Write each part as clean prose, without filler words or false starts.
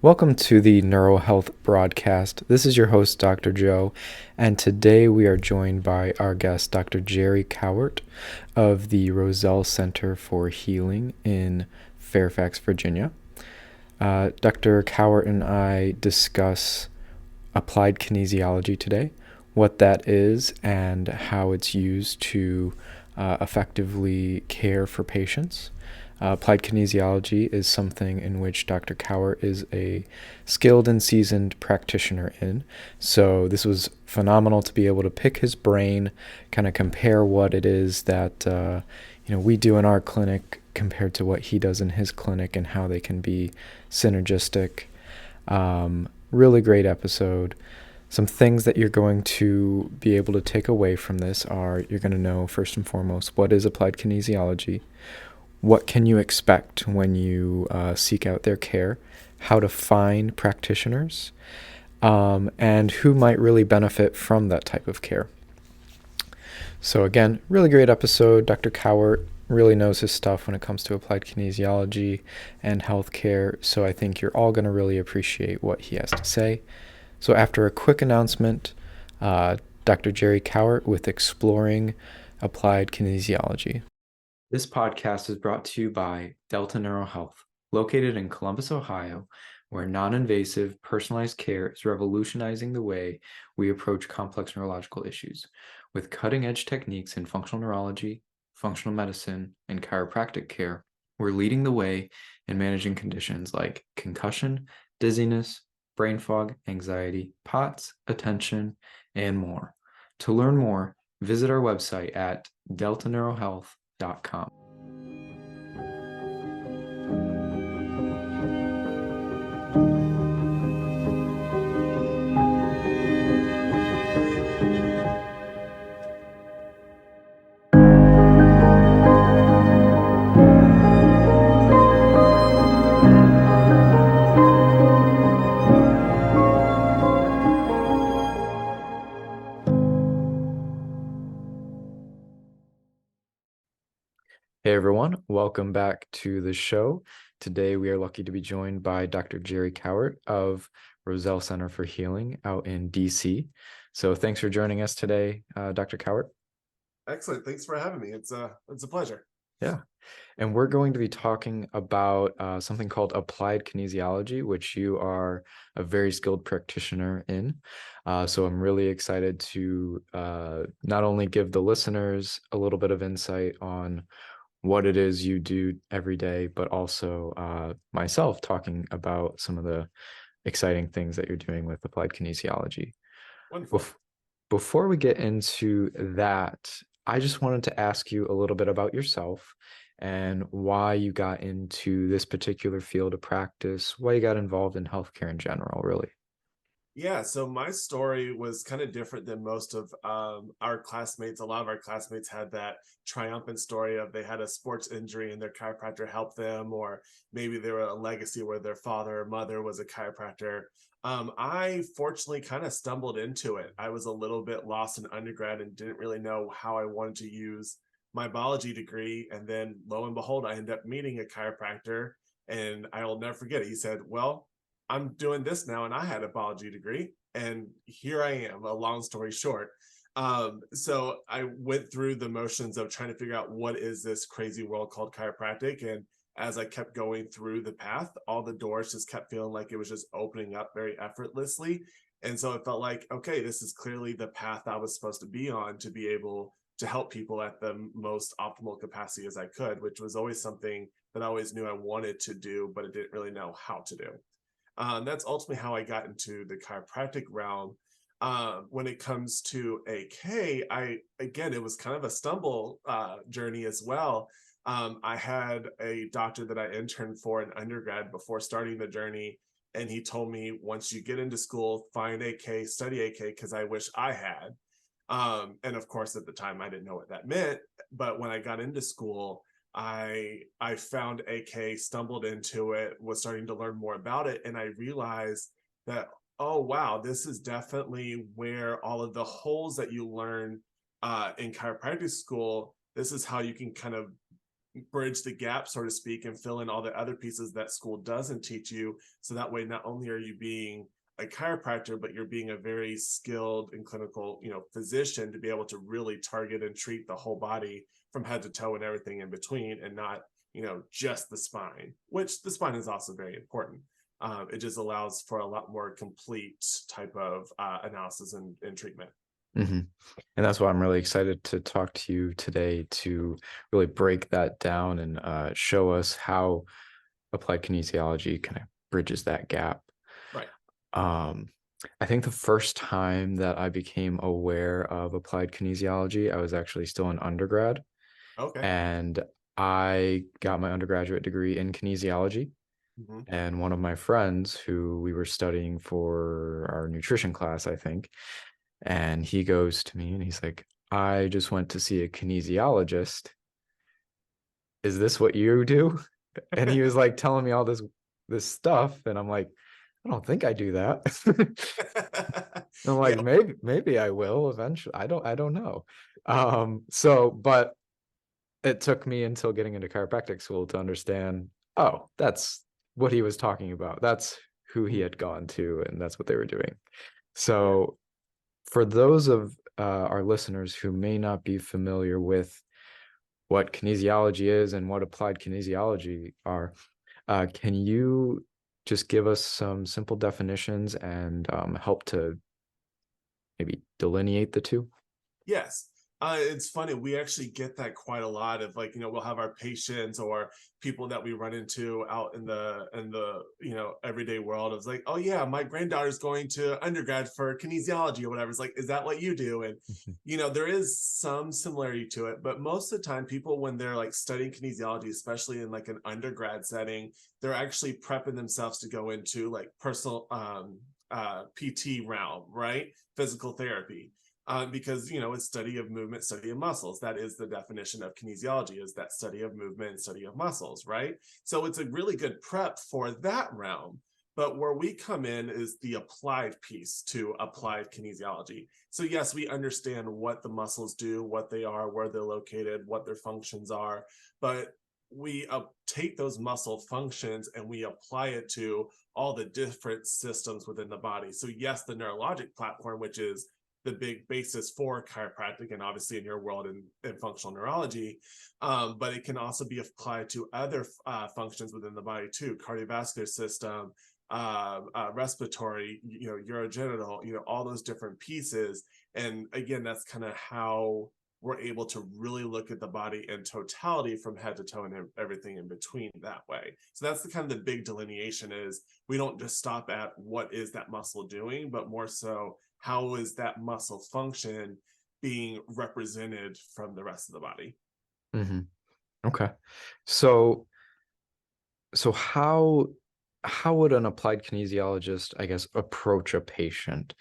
Welcome to the NeuroHealth broadcast. This is your host, Dr. Joe, and today we are joined by our guest, Dr. Jerry Cowart of the Roselle Center for Healing in Fairfax, Virginia. Dr. Cowart and I discuss applied kinesiology today, what that is, and how it's used to effectively care for patients. Applied kinesiology is something in which Dr. Cowart is a skilled and seasoned practitioner in. So this was phenomenal to be able to pick his brain, kind of compare what it is that we do in our clinic compared to what he does in his clinic and how they can be synergistic. Really great episode. Some things that you're going to be able to take away from this are you're going to know first and foremost what is applied kinesiology. What can you expect when you seek out their care, how to find practitioners, and who might really benefit from that type of care. So again, really great episode. Dr. Cowart really knows his stuff when it comes to applied kinesiology and healthcare, so I think you're all going to really appreciate what he has to say. So after a quick announcement, Dr. Jerry Cowart with Exploring Applied Kinesiology. This podcast is brought to you by Delta NeuroHealth, located in Columbus, Ohio, where non-invasive, personalized care is revolutionizing the way we approach complex neurological issues. With cutting-edge techniques in functional neurology, functional medicine, and chiropractic care, we're leading the way in managing conditions like concussion, dizziness, brain fog, anxiety, POTS, attention, and more. To learn more, visit our website at deltaneurohealth.com. Hey everyone, welcome back to the show. Today we are lucky to be joined by Dr. Jerry Cowart of Roselle Center for Healing out in DC. So thanks for joining us today, Dr. Cowart. Excellent. Thanks for having me. It's a pleasure. Yeah. And we're going to be talking about something called applied kinesiology, which you are a very skilled practitioner in. So I'm really excited to not only give the listeners a little bit of insight on what it is you do every day, but also myself talking about some of the exciting things that you're doing with applied kinesiology. Wonderful. Before we get into that, I just wanted to ask you a little bit about yourself and why you got into this particular field of practice, why you got involved in healthcare in general, really. Yeah, so my story was kind of different than most of our classmates. A lot of our classmates had that triumphant story of they had a sports injury and their chiropractor helped them, or maybe they were a legacy where their father or mother was a chiropractor. I fortunately kind of stumbled into it. I was a little bit lost in undergrad and didn't really know how I wanted to use my biology degree. And then lo and behold, I ended up meeting a chiropractor, and I'll never forget it. He said, "Well, I'm doing this now, and I had a biology degree, and here I am." A long story short, so I went through the motions of trying to figure out what is this crazy world called chiropractic, and as I kept going through the path, all the doors just kept feeling like it was just opening up very effortlessly, and so it felt like, okay, this is clearly the path I was supposed to be on to be able to help people at the most optimal capacity as I could, which was always something that I always knew I wanted to do, but I didn't really know how to do. That's ultimately how I got into the chiropractic realm. When it comes to AK, again, it was kind of a stumble journey as well. I had a doctor that I interned for in undergrad before starting the journey, and he told me, once you get into school, find AK, study AK, because I wish I had. And of course, at the time, I didn't know what that meant. But when I got into school, I found AK, stumbled into it, was starting to learn more about it, and I realized that, oh wow, this is definitely where all of the holes that you learn in chiropractic school. This is how you can kind of bridge the gap, so to speak, and fill in all the other pieces that school doesn't teach you. So that way, not only are you being a chiropractor, but you're being a very skilled and clinical, physician to be able to really target and treat the whole body from head to toe and everything in between, and not, just the spine, which the spine is also very important. It just allows for a lot more complete type of analysis and treatment. Hmm. And that's why I'm really excited to talk to you today to really break that down and show us how applied kinesiology kind of bridges that gap. Right. Um, I think the first time that I became aware of applied kinesiology, I was actually still in undergrad, Okay. and I got my undergraduate degree in kinesiology. Hmm. And one of my friends who we were studying for our nutrition class, I think, and he goes to me and he's like, I just went to see a kinesiologist. Is this what you do? And he was like telling me all this stuff, and I'm like, I don't think I do that. And I'm like, Yeah. maybe I will eventually. I don't know. But it took me until getting into chiropractic school to understand, oh, that's what he was talking about. That's who he Mhm. had gone to, and that's what they were doing. Yeah. So for those of our listeners who may not be familiar with what kinesiology is and what applied kinesiology are, can you just give us some simple definitions and help to maybe delineate the two? Yes. It's funny. We actually get that quite a lot of, like, we'll have our patients or people that we run into out in the everyday world. It's like, oh yeah, my granddaughter's going to undergrad for kinesiology or whatever. It's like, is that what you do? And there is some similarity to it, but most of the time, people, when they're like studying kinesiology, especially in like an undergrad setting, they're actually prepping themselves to go into like personal PT realm, right? Physical therapy, because it's study of movement, study of muscles. That is the definition of kinesiology, is that study of movement and study of muscles, right? So it's a really good prep for that realm. But where we come in is the applied piece to applied kinesiology. So yes, we understand what the muscles do, what they are, where they're located, what their functions are, but we take those muscle functions and we apply it to all the different systems within the body. So yes, the neurologic platform, which is the big basis for chiropractic and obviously in your world in functional neurology, but it can also be applied to other functions within the body too: cardiovascular system, respiratory, urogenital, all those different pieces. And again, that's kind of how we're able to really look at the body in totality from head to toe and everything in between that way. So that's the kind of the big delineation, is we don't just stop at what is that muscle doing, but more so how is that muscle function being represented from the rest of the body. Hmm. Okay. So so how would an applied kinesiologist, I guess, approach a patient?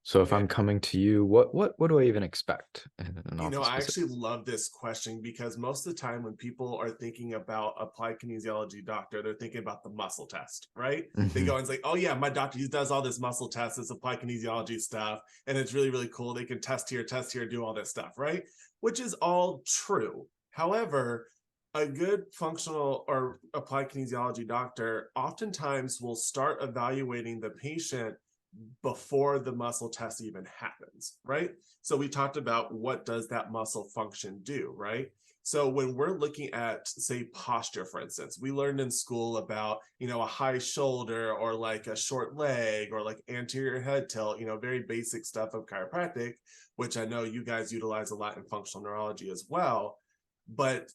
So if Okay. I'm coming to you, what do I even expect in an office I visit? actually love this question, because most of the time when people are thinking about applied kinesiology doctor, they're thinking about the muscle test, right? They Hmm. go and say, oh yeah, my doctor, he does all this muscle test, this applied kinesiology stuff, and it's really, really cool. They can test here, do all this stuff, right? Which is all true. However, a good functional or applied kinesiology doctor oftentimes will start evaluating the patient before the muscle test even happens, right? So we talked about, what does that muscle function do, right? So when we're looking at, say, posture, for instance, we learned in school about, a high shoulder or like a short leg or like anterior head tilt, very basic stuff of chiropractic, which I know you guys utilize a lot in functional neurology as well. But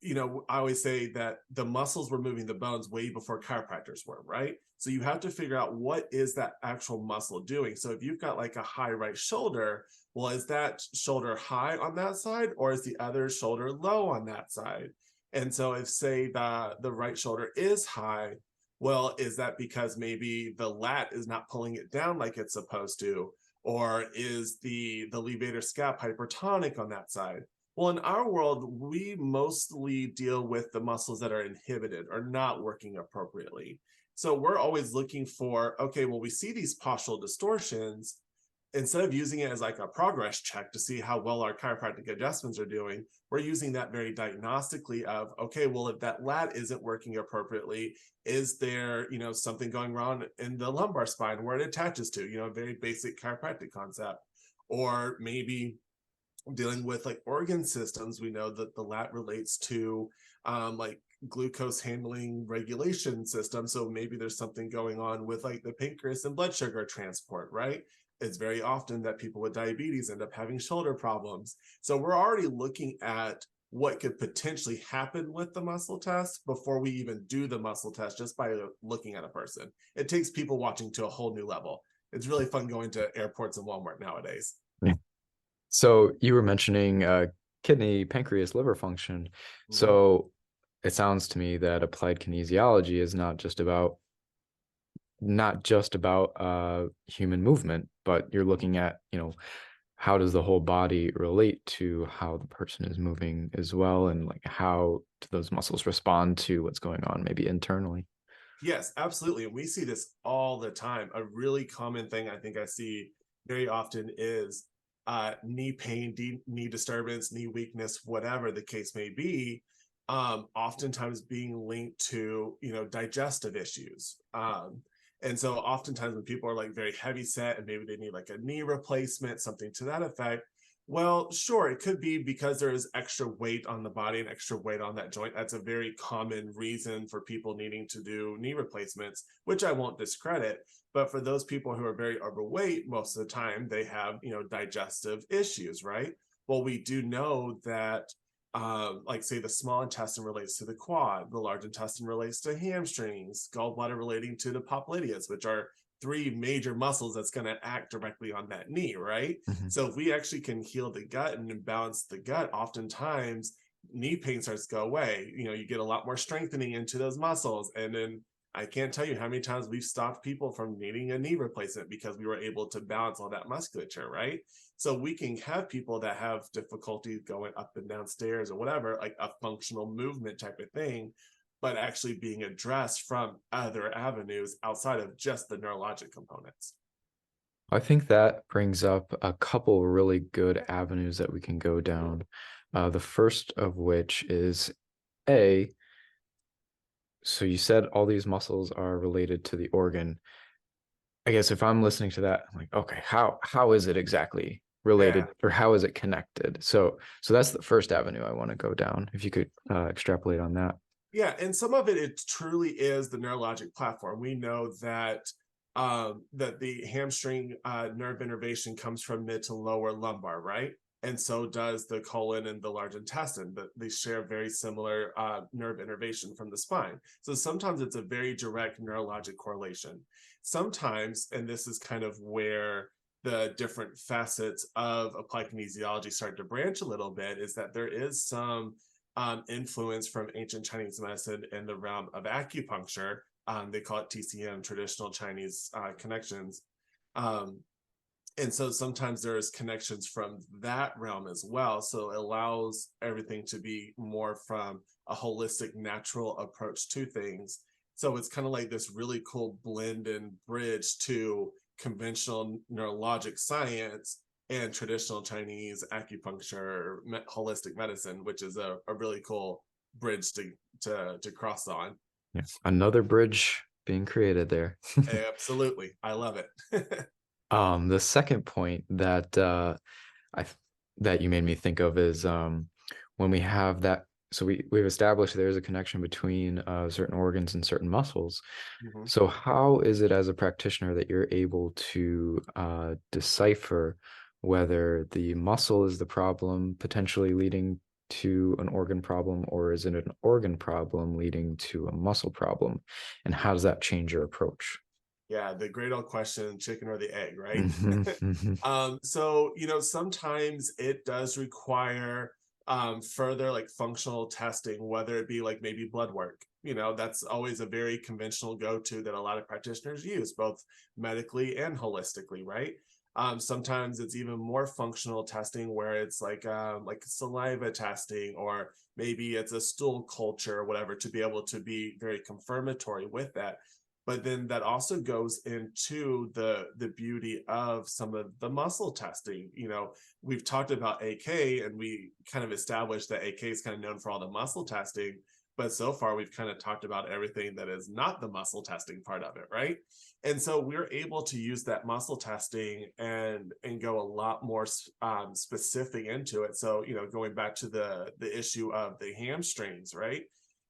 I always say that the muscles were moving the bones way before chiropractors were, right? So you have to figure out, what is that actual muscle doing. So if you've got like a high right shoulder, well, is that shoulder high on that side, or is the other shoulder low on that side? And so if, say, the right shoulder is high, well, is that because maybe the lat is not pulling it down like it's supposed to? Or is the levator scap hypertonic on that side? Well, in our world, we mostly deal with the muscles that are inhibited or not working appropriately. So we're always looking for, okay, well, we see these postural distortions. instead of using it as like a progress check to see how well our chiropractic adjustments are doing, we're using that very diagnostically of, okay, well, if that lat isn't working appropriately, is there, something going wrong in the lumbar spine where it attaches to, a very basic chiropractic concept. Or maybe dealing with like organ systems, we know that the lat relates to like glucose handling regulation system. So maybe there's something going on with like the pancreas and blood sugar transport, right? It's very often that people with diabetes end up having shoulder problems. So we're already looking at what could potentially happen with the muscle test before we even do the muscle test, just by looking at a person. It takes people watching to a whole new level. It's really fun going to airports and Walmart nowadays. Yeah. So you were mentioning kidney, pancreas, liver function. Mm-hmm. So it sounds to me that applied kinesiology is not just about human movement, but you're looking at, how does the whole body relate to how the person is moving as well, and like how do those muscles respond to what's going on maybe internally. Yes, absolutely. And we see this all the time. A really common thing I think I see very often is knee pain, knee disturbance, knee weakness, whatever the case may be, oftentimes being linked to, digestive issues. And so oftentimes when people are like very heavy set and maybe they need like a knee replacement, something to that effect, well, sure, it could be because there is extra weight on the body and extra weight on that joint. That's a very common reason for people needing to do knee replacements, which I won't discredit. But for those people who are very overweight, most of the time they have, digestive issues, right? Well, we do know that, like say the small intestine relates to the quad, the large intestine relates to hamstrings, gallbladder relating to the popliteus, which are three major muscles that's going to act directly on that knee, right? Mhm. So if we actually can heal the gut and balance the gut, oftentimes knee pain starts to go away. You get a lot more strengthening into those muscles. And then I can't tell you how many times we've stopped people from needing a knee replacement because we were able to balance all that musculature, right? So we can have people that have difficulty going up and down stairs or whatever, like a functional movement type of thing, but actually being addressed from other avenues outside of just the neurologic components. I think that brings up a couple really good avenues that we can go down. The first of which is A, so you said all these muscles are related to the organ. I guess if I'm listening to that, I'm like, okay, how is it exactly related, Yeah. or how is it connected? So that's the first avenue I want to go down. If you could extrapolate on that. Yeah, and some of it truly is the neurologic platform. We know that that the hamstring nerve innervation comes from mid to lower lumbar, right? And so does the colon and the large intestine. But they share very similar nerve innervation from the spine. So sometimes it's a very direct neurologic correlation. Sometimes, and this is kind of where the different facets of applied kinesiology start to branch a little bit, is that there is some influence from ancient Chinese medicine in the realm of acupuncture. They call it TCM, traditional Chinese connections. Um, and so sometimes there's connections from that realm as well. So it allows everything to be more from a holistic, natural approach to things. So it's kind of like this really cool blend and bridge to conventional neurologic science and traditional Chinese acupuncture, holistic medicine, which is a really cool bridge to cross on. Yeah. Another bridge being created there. Absolutely, I love it. The second point that I that you made me think of is when we have that. So we've established there's a connection between certain organs and certain muscles. Mhm. So how is it as a practitioner that you're able to decipher whether the muscle is the problem potentially leading to an organ problem, or is it an organ problem leading to a muscle problem? And how does that change your approach? Yeah, the great old question, chicken or the egg, right? Hmm. Hmm. So, sometimes it does require further like functional testing, whether it be like maybe blood work. That's always a very conventional go-to that a lot of practitioners use, both medically and holistically, right? Sometimes it's even more functional testing where it's like saliva testing, or maybe it's a stool culture or whatever, to be able to be very confirmatory with that. But then that also goes into the beauty of some of the muscle testing. We've talked about AK, and we kind of established that AK is kind of known for all the muscle testing, but so far we've kind of talked about everything that is not the muscle testing part of it, right? And so we're able to use that muscle testing and go a lot more specific into it. So going back to the issue of the hamstrings, right?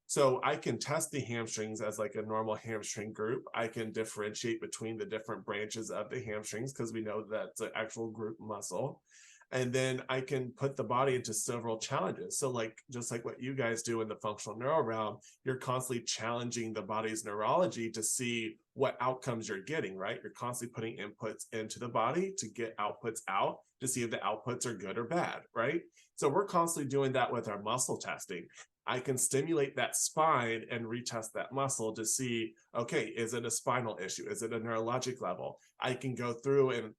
So I can test the hamstrings as like a normal hamstring group. I can differentiate between the different branches of the hamstrings because we know that's an actual group muscle. And then I can put the body into several challenges. So just like what you guys do in the functional neuro realm, you're constantly challenging the body's neurology to see what outcomes you're getting, right? You're constantly putting inputs into the body to get outputs out to see if the outputs are good or bad, right? So we're constantly doing that with our muscle testing. I can stimulate that spine and retest that muscle to see, okay, is it a spinal issue? Is it a neurologic level? I can go through and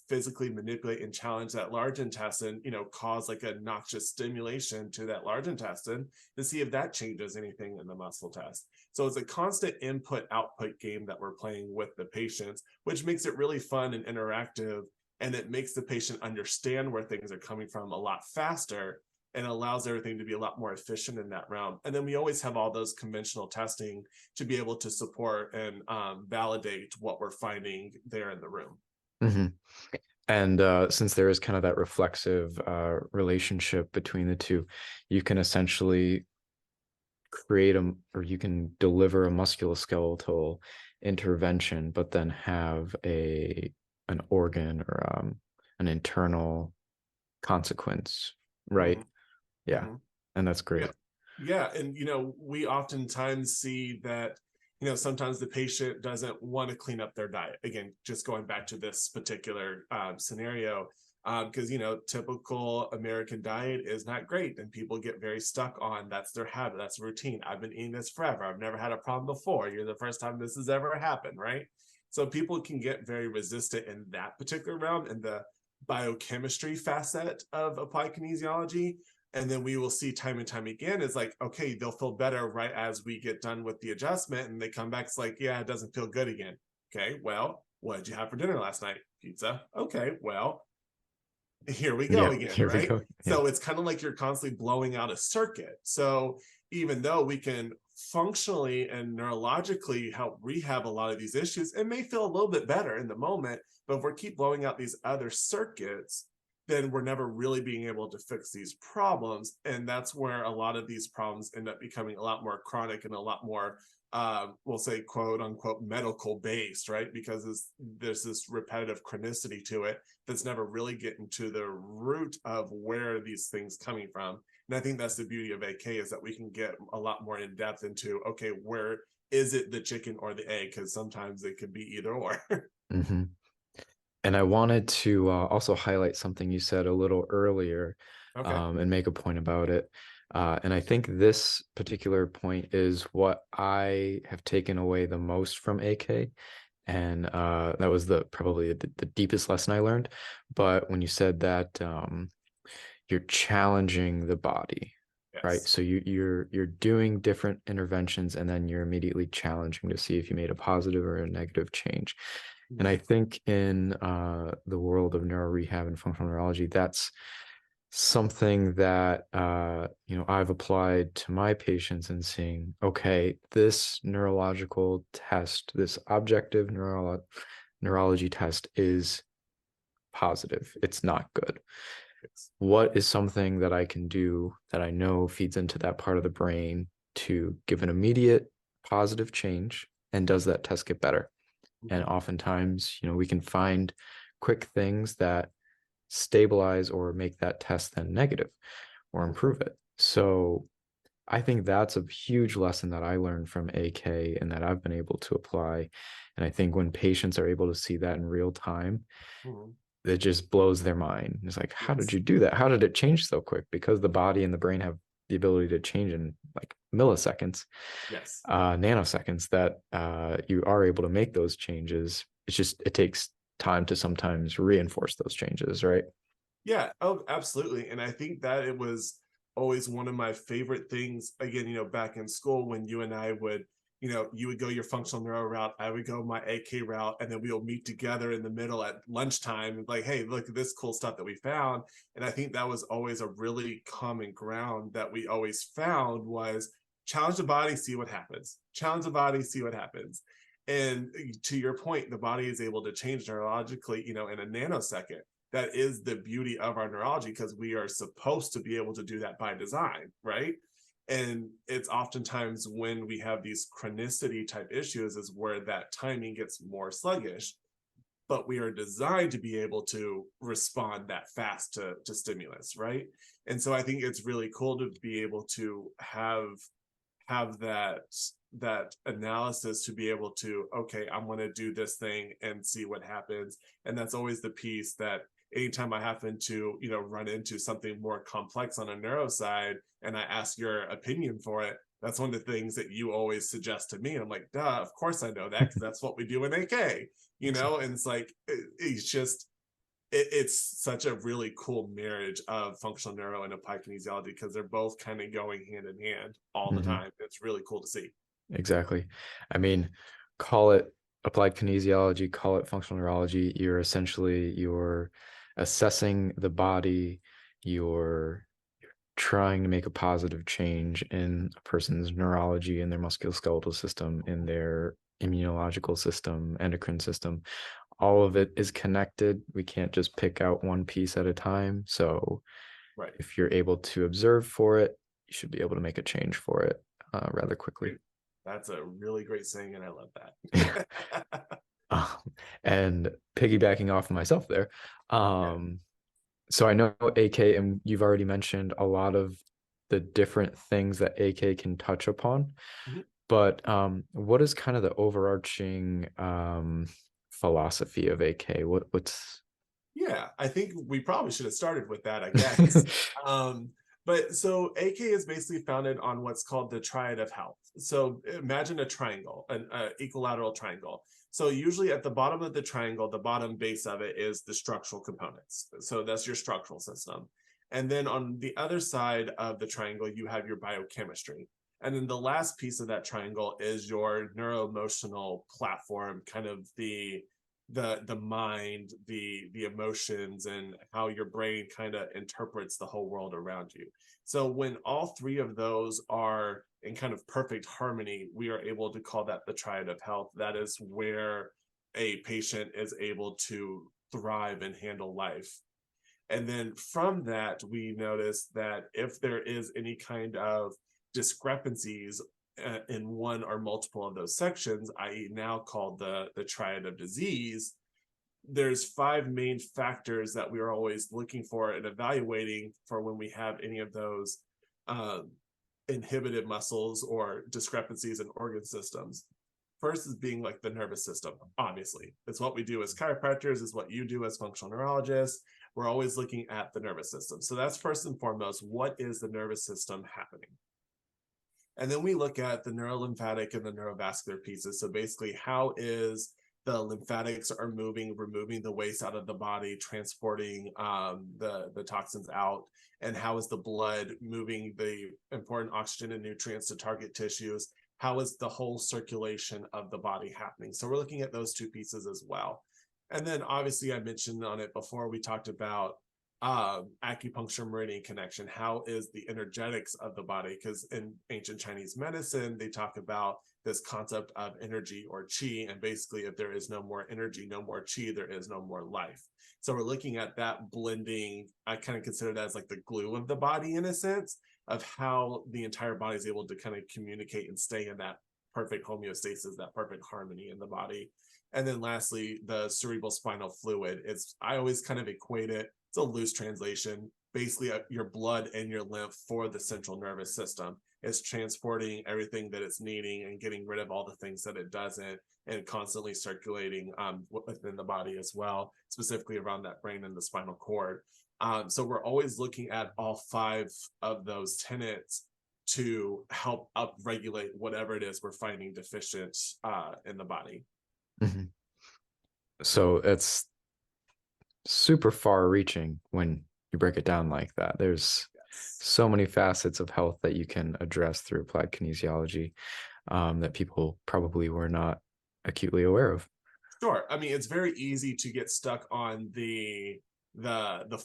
physically manipulate and challenge that large intestine, cause like a noxious stimulation to that large intestine to see if that changes anything in the muscle test. So it's a constant input output game that we're playing with the patients, which makes it really fun and interactive. And it makes the patient understand where things are coming from a lot faster and allows everything to be a lot more efficient in that realm. And then we always have all those conventional testing to be able to support and validate what we're finding there in the room. Mm-hmm. And since there is kind of that reflexive relationship between the two, you can essentially or you can deliver a musculoskeletal intervention, but then have an organ or an internal consequence, right? Mm-hmm. Yeah. Mm-hmm. And that's Yeah. great. Yeah. And, we oftentimes see that, sometimes the patient doesn't want to clean up their diet. Again, just going back to this particular scenario, because, typical American diet is not great. And people get very stuck on that's their habit, that's routine. I've been eating this forever. I've never had a problem before. You're the first time this has ever happened, right? So people can get very resistant in that particular realm, in the biochemistry facet of applied kinesiology. And then we will see time and time again, it's like, okay, they'll feel better right as we get done with the adjustment. And they come back, it's like, yeah, it doesn't feel good again. Okay, well, what did you have for dinner last night? Pizza. Okay, well, here we go Yeah, again, here we right? go. Yeah. So it's kind of like you're constantly blowing out a circuit. So even though we can functionally and neurologically help rehab a lot of these issues, it may feel a little bit better in the moment, but if we keep blowing out these other circuits, then we're never really being able to fix these problems. And that's where a lot of these problems end up becoming a lot more chronic and a lot more, we'll say, quote unquote, medical based, right? Because there's this repetitive chronicity to it that's never really getting to the root of where these things coming from. And I think that's the beauty of AK, is that we can get a lot more in depth into, okay, where is it the chicken or the egg? Because sometimes it could be either or. Mm-hmm. And I wanted to also highlight something you said a little earlier, Okay. and make a point about it. And I think this particular point is what I have taken away the most from AK. And that was probably the deepest lesson I learned. But when you said that you're challenging the body, right? Yes. So you're doing different interventions, and then you're immediately challenging to see if you made a positive or a negative change. And I think in the world of neuro rehab and functional neurology, that's something that I've applied to my patients and seeing, okay, this neurological test, this objective neurology test is positive. It's not good. Yes. What is something that I can do that I know feeds into that part of the brain to give an immediate positive change? And does that test get better? And Mhm. oftentimes, we can find quick things that stabilize or make that test then negative or improve it. So I think that's a huge lesson that I learned from AK and that I've been able to apply. And I think when patients are able to see that in real time, Mhm. it just blows their mind. It's like, how did Yes. you do that? How did it change so quick? Because the body and the brain have the ability to change in like milliseconds, Yes. nanoseconds, that you are able to make those changes. It takes time to sometimes reinforce those changes, right? Yeah. Oh, absolutely. And I think that it was always one of my favorite things, again, back in school when you and I would, you would go your functional neuro route, I would go my AK route, and then we'll meet together in the middle at lunchtime and like, hey, look at this cool stuff that we found. And I think that was always a really common ground that we always found was challenge the body, see what happens. Challenge the body, see what happens. And to your point, the body is able to change neurologically, in a nanosecond. That is the beauty of our neurology because we are supposed to be able to do that by design, right? And it's oftentimes when we have these chronicity type issues is where that timing gets more sluggish, but we are designed to be able to respond that fast to stimulus, right? And so I think it's really cool to be able to have that analysis to be able to, okay, I'm going to do this thing and see what happens. And that's always the piece that anytime I happen to run into something more complex on a neuro side and I ask your opinion for it, that's one of the things that you always suggest to me. I'm like, duh, of course I know that because that's what we do in AK, and it's like it's just it's such a really cool marriage of functional neuro and applied kinesiology because they're both kind of going hand in hand all the Mm-hmm. time. It's really cool to see. Exactly. I mean, call it applied kinesiology, call it functional neurology. You're assessing the body, you're trying to make a positive change in a person's neurology, in their musculoskeletal system, in their immunological system, endocrine system. All of it is connected. We can't just pick out one piece at a time. So Right. if you're able to observe for it, you should be able to make a change for it rather quickly. That's a really great saying, and I love that. And piggybacking off of myself there, Yeah. so I know AK, and you've already mentioned a lot of the different things that AK can touch upon, Mhm. but what is kind of the overarching philosophy of AK? What's Yeah, I think we probably should have started with that, I guess. Um, but so AK is basically founded on what's called the triad of health. So imagine a triangle, an equilateral triangle. So usually at the bottom of the triangle, the bottom base of it is the structural components. So that's your structural system. And then on the other side of the triangle, you have your biochemistry. And then the last piece of that triangle is your neuro-emotional platform, kind of the mind, the emotions, and how your brain kind of interprets the whole world around you. So when all three of those are in kind of perfect harmony, we are able to call that the triad of health. That is where a patient is able to thrive and handle life. And then from that, we notice that if there is any kind of discrepancies in one or multiple of those sections, i.e., now called the triad of disease, there's five main factors that we are always looking for and evaluating for when we have any of those um, inhibited muscles or discrepancies in organ systems. First is being like the nervous system, obviously. It's what we do as chiropractors, is what you do as functional neurologists. We're always looking at the nervous system. So that's first and foremost, what is the nervous system happening? And then we look at the neurolymphatic and the neurovascular pieces. So basically, how is the lymphatics are moving, removing the waste out of the body, transporting the toxins out, and how is the blood moving the important oxygen and nutrients to target tissues? How is the whole circulation of the body happening? So we're looking at those two pieces as well. And then obviously I mentioned on it before, we talked about acupuncture meridian connection. How is the energetics of the body? Because in ancient Chinese medicine, they talk about this concept of energy or qi. And basically, if there is no more energy, no more qi, there is no more life. So we're looking at that blending. I kind of consider that as like the glue of the body in a sense of how the entire body is able to kind of communicate and stay in that perfect homeostasis, that perfect harmony in the body. And then lastly, the cerebral spinal fluid. I always kind of equate it, it's a loose translation, basically your blood and your lymph for the central nervous system. It's transporting everything that it's needing and getting rid of all the things that it doesn't, and constantly circulating within the body as well, specifically around that brain and the spinal cord. So we're always looking at all five of those tenets to help upregulate whatever it is we're finding deficient in the body. Mhm. So it's super far reaching when you break it down like that. There's Yes. so many facets of health that you can address through applied kinesiology. that people probably were not acutely aware of. Sure. I mean, it's very easy to get stuck on the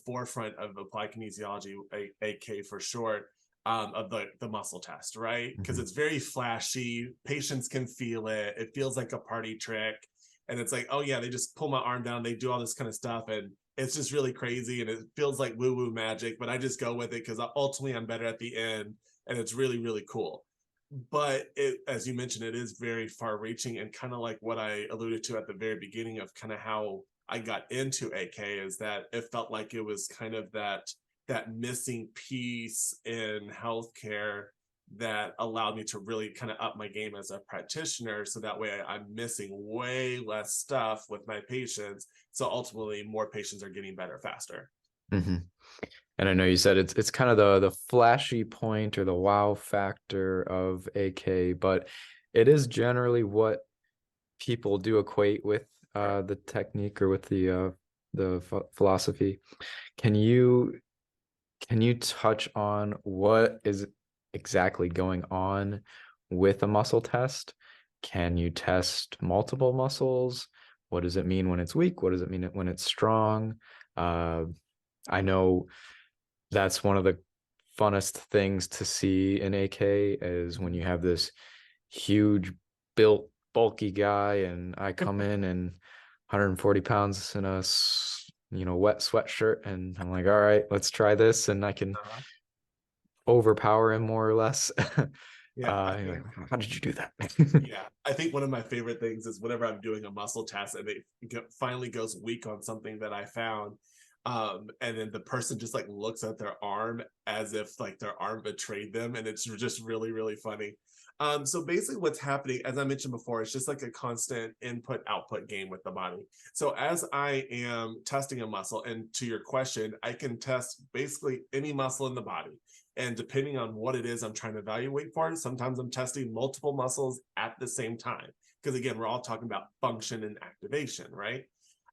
forefront of applied kinesiology, AK for short, of the muscle test, right? Because Mhm. it's very flashy. Patients can feel it. It feels like a party trick, and it's like, oh yeah, they just pull my arm down, they do all this kind of stuff, and it's just really crazy, and it feels like woo woo magic. But I just go with it because ultimately I'm better at the end, and it's really really cool. But it, as you mentioned, it is very far reaching, and kind of like what I alluded to at the very beginning of kind of how I got into AK is that it felt like it was kind of that missing piece in healthcare that allowed me to really kind of up my game as a practitioner, so that way I'm missing way less stuff with my patients, so ultimately more patients are getting better faster. Hmm. And I know you said it's kind of the flashy point or the wow factor of AK, but it is generally what people do equate with Sure. the technique or with the philosophy. Can you can you touch on what is exactly going on with a muscle test? Can you test multiple muscles? What does it mean when it's weak? What does it mean when it's strong? Uh, I know that's one of the funnest things to see in AK is when you have this huge built bulky guy and I come in and 140 pounds in a wet sweatshirt and I'm like, all right, let's try this and I can Uh-huh. overpower him more or less. Yeah, I You're think like, how did you do that? Yeah, I think one of my favorite things is whenever I'm doing a muscle test and it finally goes weak on something that I found, and then the person just like looks at their arm as if like their arm betrayed them, and it's just really really funny. So basically, what's happening, as I mentioned before, it's just like a constant input output game with the body. So as I am testing a muscle, and to your question, I can test basically any muscle in the body. And depending on what it is I'm trying to evaluate for, sometimes I'm testing multiple muscles at the same time. Because again, we're all talking about function and activation, right?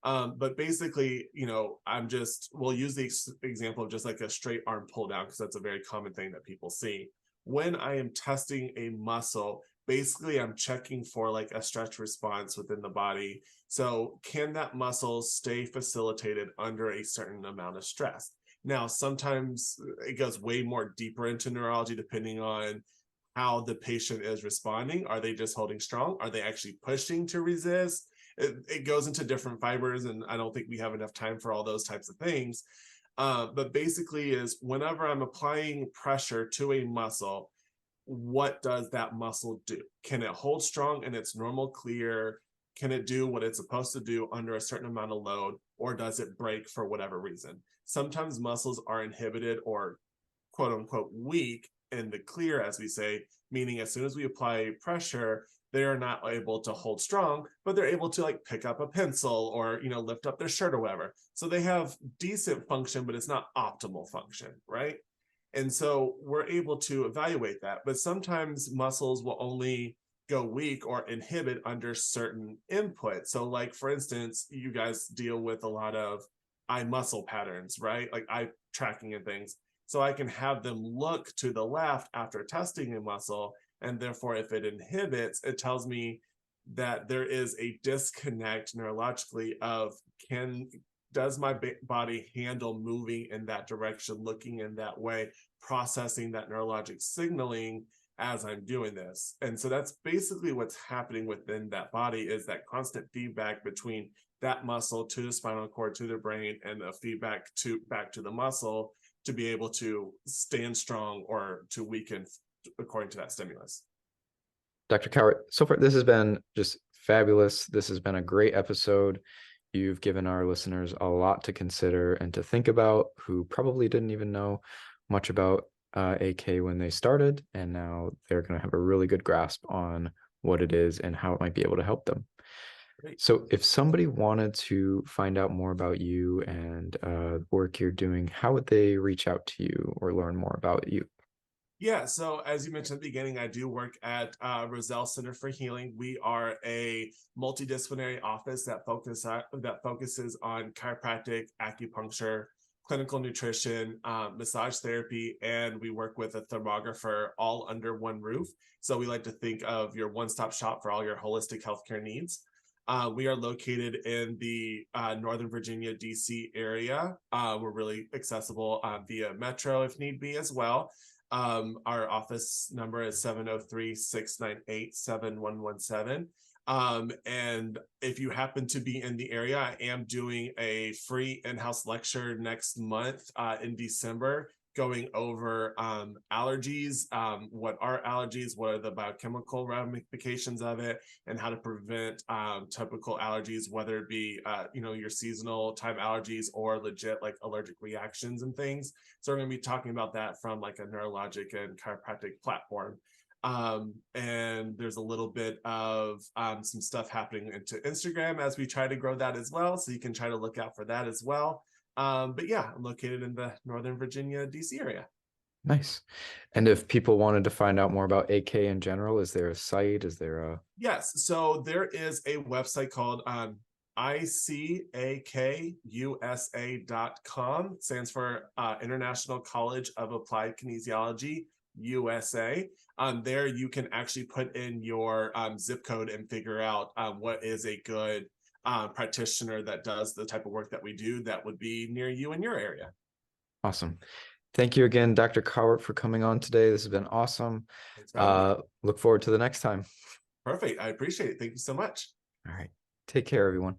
But basically, we'll use the example of just like a straight arm pull down, because that's a very common thing that people see. When I am testing a muscle, basically I'm checking for like a stretch response within the body. So, can that muscle stay facilitated under a certain amount of stress? Now, sometimes it goes way more deeper into neurology depending on how the patient is responding. Are they just holding strong? Are they actually pushing to resist? It goes into different fibers, and I don't think we have enough time for all those types of things. But basically, is whenever I'm applying pressure to a muscle, what does that muscle do? Can it hold strong in its normal clear? Can it do what it's supposed to do under a certain amount of load, or does it break for whatever reason? Sometimes muscles are inhibited or quote unquote weak in the clear, as we say, meaning as soon as we apply pressure, they are not able to hold strong, but they're able to like pick up a pencil or lift up their shirt or whatever. So they have decent function, but it's not optimal function, right? And so we're able to evaluate that. But sometimes muscles will only go weak or inhibit under certain inputs. So, like for instance, you guys deal with a lot of eye muscle patterns, right? Like eye tracking and things. So I can have them look to the left after testing a muscle. And therefore, if it inhibits, it tells me that there is a disconnect neurologically of can does my body handle moving in that direction, looking in that way, processing that neurologic signaling as I'm doing this. And so that's basically what's happening within that body, is that constant feedback between that muscle to the spinal cord to the brain, and the feedback to back to the muscle to be able to stand strong or to weaken according to that stimulus. Dr. Cowart, so far this has been just fabulous. This has been a great episode. You've given our listeners a lot to consider and to think about who probably didn't even know much about AK when they started, and now they're going to have a really good grasp on what it is and how it might be able to help them. Great. So, if somebody wanted to find out more about you and work you're doing, how would they reach out to you or learn more about you? Yeah, so as you mentioned at the beginning, I do work at Roselle Center for Healing. We are a multidisciplinary office that focuses on chiropractic, acupuncture, clinical nutrition, massage therapy, and we work with a thermographer all under one roof. So we like to think of your one-stop shop for all your holistic healthcare needs. We are located in the Northern Virginia, DC area. We're really accessible via Metro if need be as well. Our office number is 703-698-7117. And if you happen to be in the area, I am doing a free in-house lecture next month in December, going over allergies, what are allergies, what are the biochemical ramifications of it, and how to prevent typical allergies, whether it be your seasonal time allergies or legit like allergic reactions and things. So we're going to be talking about that from like a neurologic and chiropractic platform. And there's a little bit of some stuff happening into Instagram as we try to grow that as well. So you can try to look out for that as well. But yeah, I'm located in the Northern Virginia, DC area. Nice. And if people wanted to find out more about AK in general, is there a site? Is there a... Yes. So there is a website called ICAKUSA.com. It stands for International College of Applied Kinesiology, USA. There you can actually put in your zip code and figure out what is a good practitioner that does the type of work that we do that would be near you in your area. Awesome. Thank you again, Dr. Cowart, for coming on today. This has been awesome. Thanks for having me. Look forward to the next time. Perfect. I appreciate it. Thank you so much. All right. Take care, everyone.